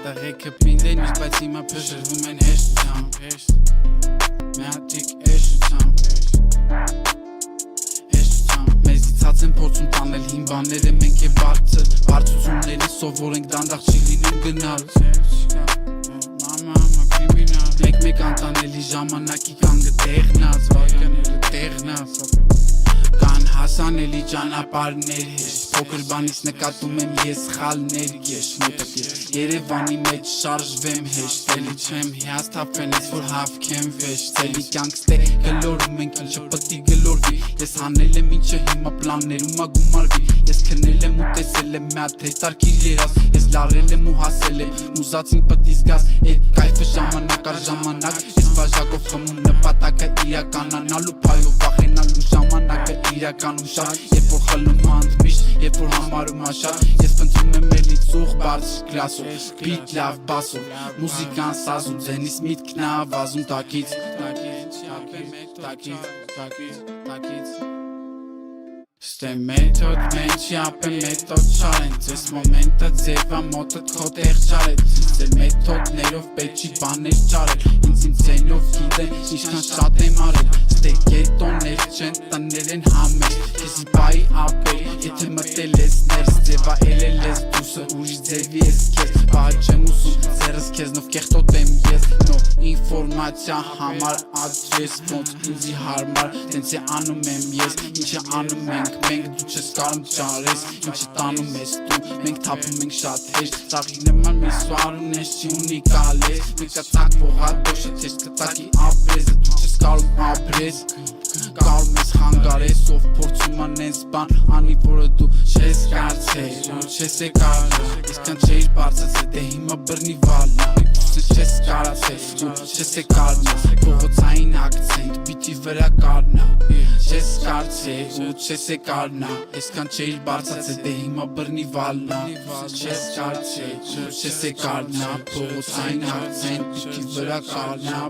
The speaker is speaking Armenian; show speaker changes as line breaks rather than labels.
Տղեկը պինդեն իսկ բայց հիմա փշրվում են հեշտությամբ Միատիկ էշտությամբ Մեզի ցած են փորձում տանել հին բաները մենք է բարձությունների սովորենք դանդաղ չի լինում գնալ Մեկ անտանելի ժամանակի կանգը տեղնած վարկաները տեղնած Կան հասանելի ճանապարհներ հեշտ Փոքր բանից նկատում եմ ես խալներ գեշ մոտակեր Երևանի մեջ շարժվեմ հեշտ Էլի չեմ հիասթափեն ես որ հավքեմ վեշ Ցելի կյանքստե գլորում ենք ինչը պտի գլորվի Ես հանել եմ ինչը հիմա պլաններում ա գումարվի Ես քնել եմ ու տեսել եմ մի հատ հետարքիր երաս Ես լարել եմ ու հասել եմ ուզածին պտի զգաս Էդ կայֆը ժամանակ առ ժամանակ Ես բաժակով խմում նպատակը իրականանալու Փայով վախենալու ժամանակը իրականում շատ Երբ որ խլում անդմիշտ, երբ որ համարում աշատ Ես պնդում եմ էլի ծուղ բարձր կլասով Բիտ լավ բասով, մուզիկան սազում Ձենիս միտքն ա վազում տակից Ստե մեթոդ մենք չապեմ մեթոդ չարեն Ձեզ մոմենտը ձևա մոտըտ քո տեղ չարել Ձեր մեթոդներով պետք չի բաներ չարել Ինձ իմ ձենով գիտեն ինչքան շատ եմ արել Ստե գետոններ չեն տներ են համեր Քեզի բայի ապեր եթե մտել ես ներս Ձևա էլել ես դուսը ուրիշ ձևի ես կեզ Բահ չեմ ուզում ձերս քեզնով կեղտոտ եմ ես Նո ինվորմացիա համար ադրես ոնց ինձի հարմար Տենց է անում եմ ես ինչը անում ենք Մենք դու չես կարում ճարես ինչը տանում ես դու Մենք թափում ենք շատ հեշտ Ծաղի նման մի սվարուն ես չի ունիկալ ես Մենք կծակ ողատ դոշը թեշ կծակի ապրես Դու չես կարում ապրես Կարում ես խանգարես ով փորձում անենց բան Անի որը դու չես կարծել ու չես է կարնա Իսկան չէիր բարձացել դե հիմա բրնի վալնա Չես կարացել ու չես է կարնա Փողոցային ակցենտ բիթի վրա կարնա Չես կարծել ու չես է կարնա Իսկան չէիր բարձացել դե հիմա բրնի վալնա Չես կարծել ու չես է կարնա Փողոցային ակցենտ բիթի վրա կարնա